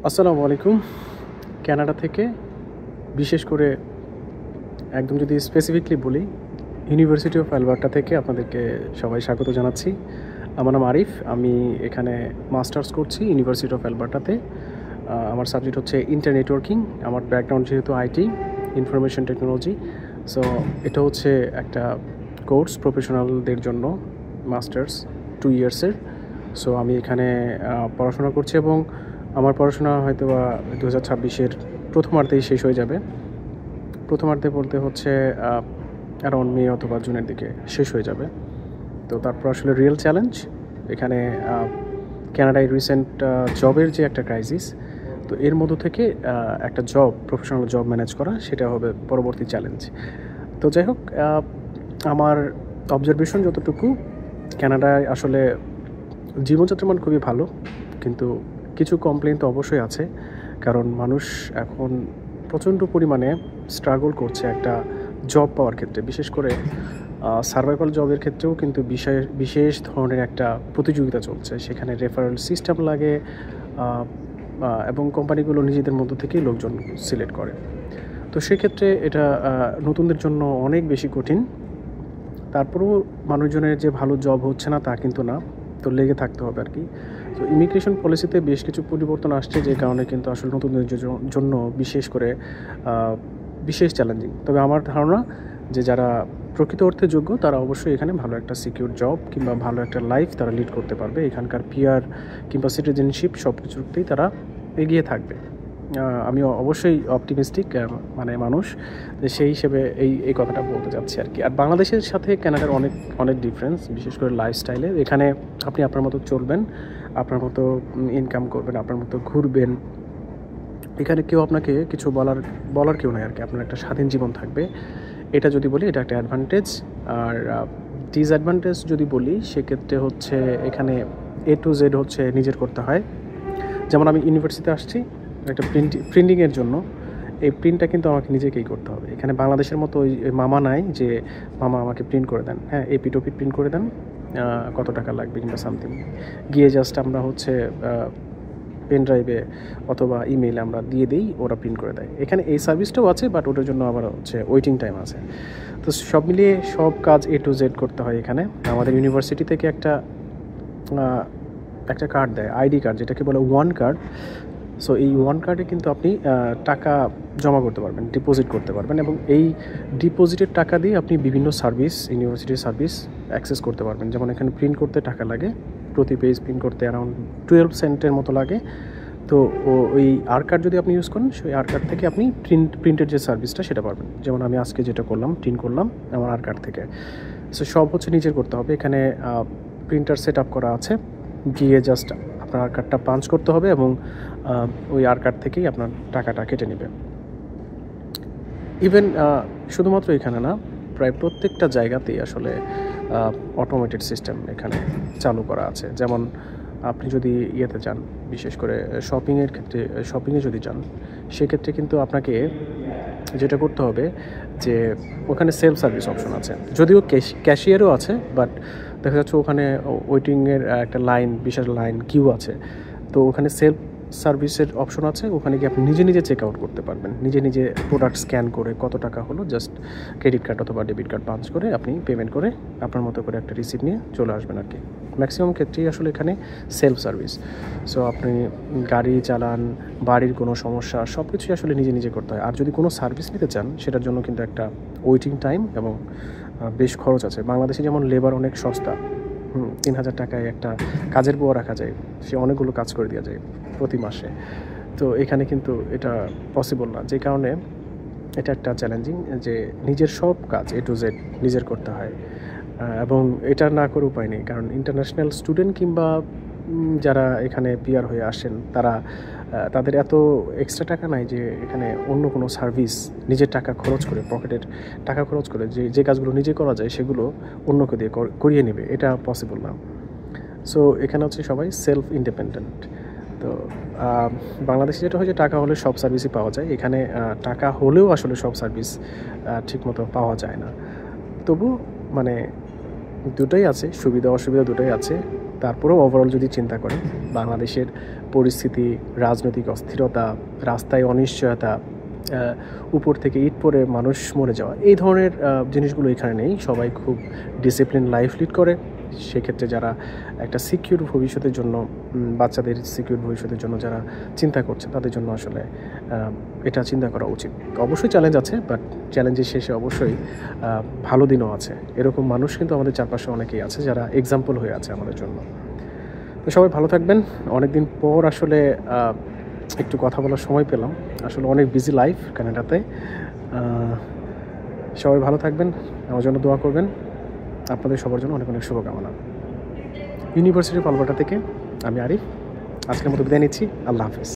আসসালামু আলাইকুম। কানাডা থেকে বিশেষ করে একদম যদি স্পেসিফিকলি বলি, ইউনিভার্সিটি অফ অ্যালবার্টা থেকে আপনাদেরকে সবাই স্বাগত জানাচ্ছি। আমার নাম আরিফ। আমি এখানে মাস্টার্স করছি ইউনিভার্সিটি অফ অ্যালবার্টাতে। আমার সাবজেক্ট হচ্ছে ইন্টার নেটওয়ার্কিং। আমার ব্যাকগ্রাউন্ড যেহেতু আইটি, ইনফরমেশন টেকনোলজি। সো এটা হচ্ছে একটা কোর্স প্রফেশনালদের জন্য, মাস্টার্স 2 ইয়ার্সের। সো আমি এখানে পড়াশোনা করছি এবং আমার পড়াশোনা হয়তো বা 2026-এর প্রথমার্ধেই শেষ হয়ে যাবে। প্রথমার্ধে বলতে হচ্ছে অ্যারাউন্ড মে অথবা জুনের দিকে শেষ হয়ে যাবে। তো তারপর আসলে রিয়েল চ্যালেঞ্জ এখানে কানাডায় রিসেন্ট জবের যে একটা ক্রাইসিস, তো এর মধ্য থেকে একটা জব, প্রফেশনাল জব ম্যানেজ করা, সেটা হবে পরবর্তী চ্যালেঞ্জ। তো যাই হোক, আমার অবজারভেশন যতটুকু, কানাডায় আসলে জীবনযাত্রার মান খুবই ভালো, কিন্তু কিছু কমপ্লেন তো অবশ্যই আছে। কারণ মানুষ এখন প্রচণ্ড পরিমাণে স্ট্রাগল করছে একটা জব পাওয়ার ক্ষেত্রে, বিশেষ করে সার্ভাইভাল জবের ক্ষেত্রেও কিন্তু বিশেষ ধরনের একটা প্রতিযোগিতা চলছে। সেখানে রেফারেল সিস্টেম লাগে এবং কোম্পানিগুলো নিজেদের মধ্য থেকেই লোকজন সিলেক্ট করে। তো সেক্ষেত্রে এটা নতুনদের জন্য অনেক বেশি কঠিন। তারপরেও মানুষজনের যে ভালো জব হচ্ছে না তা কিন্তু না, তো লেগে থাকতে হবে আর কি। তো ইমিগ্রেশন পলিসিতে বেশ কিছু পরিবর্তন আসছে, যে কারণে কিন্তু আসলে নতুনদের জন্য বিশেষ করে বিশেষ চ্যালেঞ্জিং। তবে আমার ধারণা যে যারা প্রকৃত অর্থে যোগ্য তারা অবশ্যই এখানে ভালো একটা সিকিউর জব কিংবা ভালো একটা লাইফ তারা লিড করতে পারবে। এখানকার পিআর কিংবা সিটিজেনশিপ সব কিছুতেই তারা এগিয়ে থাকবে। আমি অবশ্যই অপটিমিস্টিক মানুষ, সেই হিসেবে এই কথাটা বলতে চাচ্ছি আর কি। আর বাংলাদেশের সাথে কানাডার অনেক ডিফারেন্স, বিশেষ করে লাইফস্টাইলে। এখানে আপনি আপনার মতো চলবেন, আপনার মতো ইনকাম করবেন, আপনার মতো ঘুরবেন। এখানে কেউ আপনাকে কিছু বলার কেউ নাই আর কি। আপনার একটা স্বাধীন জীবন থাকবে, এটা যদি বলি এটা একটা অ্যাডভান্টেজ। আর ডিসঅ্যাডভান্টেজ যদি বলি, সেক্ষেত্রে হচ্ছে এখানে A to Z হচ্ছে নিজের করতে হয়। যেমন আমি ইউনিভার্সিটিতে আসছি একটা প্রিন্টিংয়ের জন্য, এই প্রিন্টটা কিন্তু আমাকে নিজেকেই করতে হবে। এখানে বাংলাদেশের মতো ওই মামা নাই যে মামা আমাকে প্রিন্ট করে দেন, হ্যাঁ এপিটোপি প্রিন্ট করে দেন, কত টাকা লাগবে কিংবা সামথিং, গিয়ে জাস্ট আমরা হচ্ছে পেন ড্রাইভে অথবা ইমেইলে আমরা দিয়ে দিই, ওরা প্রিন্ট করে দেয়। এখানে এই সার্ভিসটাও আছে, বাট ওটার জন্য আবার হচ্ছে ওয়েটিং টাইম আছে। তো সব মিলিয়ে সব কাজ A to Z করতে হয় এখানে। আমাদের ইউনিভার্সিটি থেকে একটা কার্ড দেয়, আইডি কার্ড, যেটাকে বলে ওয়ান কার্ড। সো এই ওয়ান কার্ডে কিন্তু আপনি টাকা জমা করতে পারবেন, ডিপোজিট করতে পারবেন, এবং এই ডিপোজিটের টাকা দিয়ে আপনি বিভিন্ন সার্ভিস, ইউনিভার্সিটির সার্ভিস অ্যাক্সেস করতে পারবেন। যেমন এখানে প্রিন্ট করতে টাকা লাগে, প্রতি পেজ প্রিন্ট করতে অ্যারাউন্ড 12 সেন্টের মতো লাগে। তো ওই আর কার্ড যদি আপনি ইউজ করেন, সেই আর কার্ড থেকে আপনি প্রিন্টের যে সার্ভিসটা সেটা পাবেন। যেমন আমি আজকে যেটা করলাম, প্রিন্ট করলাম আমার আর কার্ড থেকে। সো সব হচ্ছে নিজের করতে হবে। এখানে প্রিন্টার সেট আপ করা আছে, গিয়ে জাস্ট আপনার আর কার্ডটা পাঞ্চ করতে হবে এবং ওই আর কার্ড থেকেই আপনার টাকাটা কেটে নেবে। ইভেন শুধুমাত্র এখানে না, প্রায় প্রত্যেকটা জায়গাতেই আসলে অটোমেটেড সিস্টেম এখানে চালু করা আছে। যেমন আপনি যদি ইয়েতে যান, বিশেষ করে শপিংয়ে যদি যান, সেক্ষেত্রে কিন্তু আপনাকে যেটা করতে হবে যে ওখানে সেলফ সার্ভিস অপশন আছে, যদিও ক্যাশিয়ারও আছে, বাট দেখা যাচ্ছে ওখানে ওয়েটিংয়ের একটা বিশাল লাইন কিউ আছে। তো ওখানে সেলফ সার্ভিসের অপশন আছে, ওখানে গিয়ে আপনি নিজে চেক আউট করতে পারবেন, নিজে প্রোডাক্ট স্ক্যান করে কত টাকা হলো, জাস্ট ক্রেডিট কার্ড অথবা ডেবিট কার্ড পাঞ্চ করে আপনি পেমেন্ট করে আপনার মতো করে একটা রিসিপ্ট নিয়ে চলে আসবেন আর কি। ম্যাক্সিমাম ক্ষেত্রেই আসলে এখানে সেলফ সার্ভিস। সো আপনি গাড়ি চালান, বাড়ির কোনো সমস্যা, সব কিছুই আসলে নিজে করতে হয়। আর যদি কোনো সার্ভিস নিতে চান, সেটার জন্য কিন্তু একটা ওয়েটিং টাইম এবং বেশ খরচ আছে। বাংলাদেশে যেমন লেবার অনেক সস্তা, 3,000 টাকায় একটা কাজের বুয়া রাখা যায়, সে অনেকগুলো কাজ করে দেওয়া যায় প্রতি মাসে। তো এখানে কিন্তু এটা পসিবল না, যে কারণে এটা একটা চ্যালেঞ্জিং, যে নিজের সব কাজ A to Z নিজের করতে হয়। এবং এটা না করে উপায় নেই, কারণ ইন্টারন্যাশনাল স্টুডেন্ট কিংবা যারা এখানে পিআর হয়ে আসেন, তাদের এত এক্সট্রা টাকা নাই যে এখানে অন্য কোনো সার্ভিস নিজের টাকা খরচ করে, পকেটের টাকা খরচ করে যে কাজগুলো নিজে করা যায় সেগুলো অন্যকে দিয়ে করিয়ে নেবে, এটা পসিবল না। সো এখানে হচ্ছে সবাই সেলফ ইন্ডিপেন্ডেন্ট। তো বাংলাদেশে যেটা হয় যে টাকা হলে সব সার্ভিসই পাওয়া যায়, এখানে টাকা হলেও আসলে সব সার্ভিস ঠিকমতো পাওয়া যায় না। তবু দুটোই আছে, সুবিধা অসুবিধা দুটোই আছে। তারপরেও ওভারঅল যদি চিন্তা করেন, বাংলাদেশের পরিস্থিতি, রাজনৈতিক অস্থিরতা, রাস্তায় অনিশ্চয়তা, উপর থেকে ইট পড়ে মানুষ মরে যাওয়া, এই ধরনের জিনিসগুলো এখানে নেই। সবাই খুব ডিসিপ্লিন লাইফ লিড করে। সেক্ষেত্রে যারা একটা সিকিউর ভবিষ্যতের জন্য, বাচ্চাদের সিকিউর ভবিষ্যতের জন্য যারা চিন্তা করছে, তাদের জন্য আসলে এটা চিন্তা করা উচিত। অবশ্যই চ্যালেঞ্জ আছে, বাট চ্যালেঞ্জের শেষে অবশ্যই ভালো দিনও আছে। এরকম মানুষ কিন্তু আমাদের চারপাশে অনেকেই আছে যারা এক্সাম্পল হয়ে আছে আমাদের জন্য। তো সবাই ভালো থাকবেন। অনেক দিন পর আসলে একটু কথা বলার সময় পেলাম। আসলে অনেক বিজি লাইফ কানাডাতে। সবাই ভালো থাকবেন, আমার জন্য দোয়া করবেন। আপনাদের সবার জন্য অনেক অনেক শুভকামনা। ইউনিভার্সিটি অফ আলবার্টা থেকে আমি আরিফ, আজকের মতো বিদায় নিচ্ছি। আল্লাহ হাফিজ।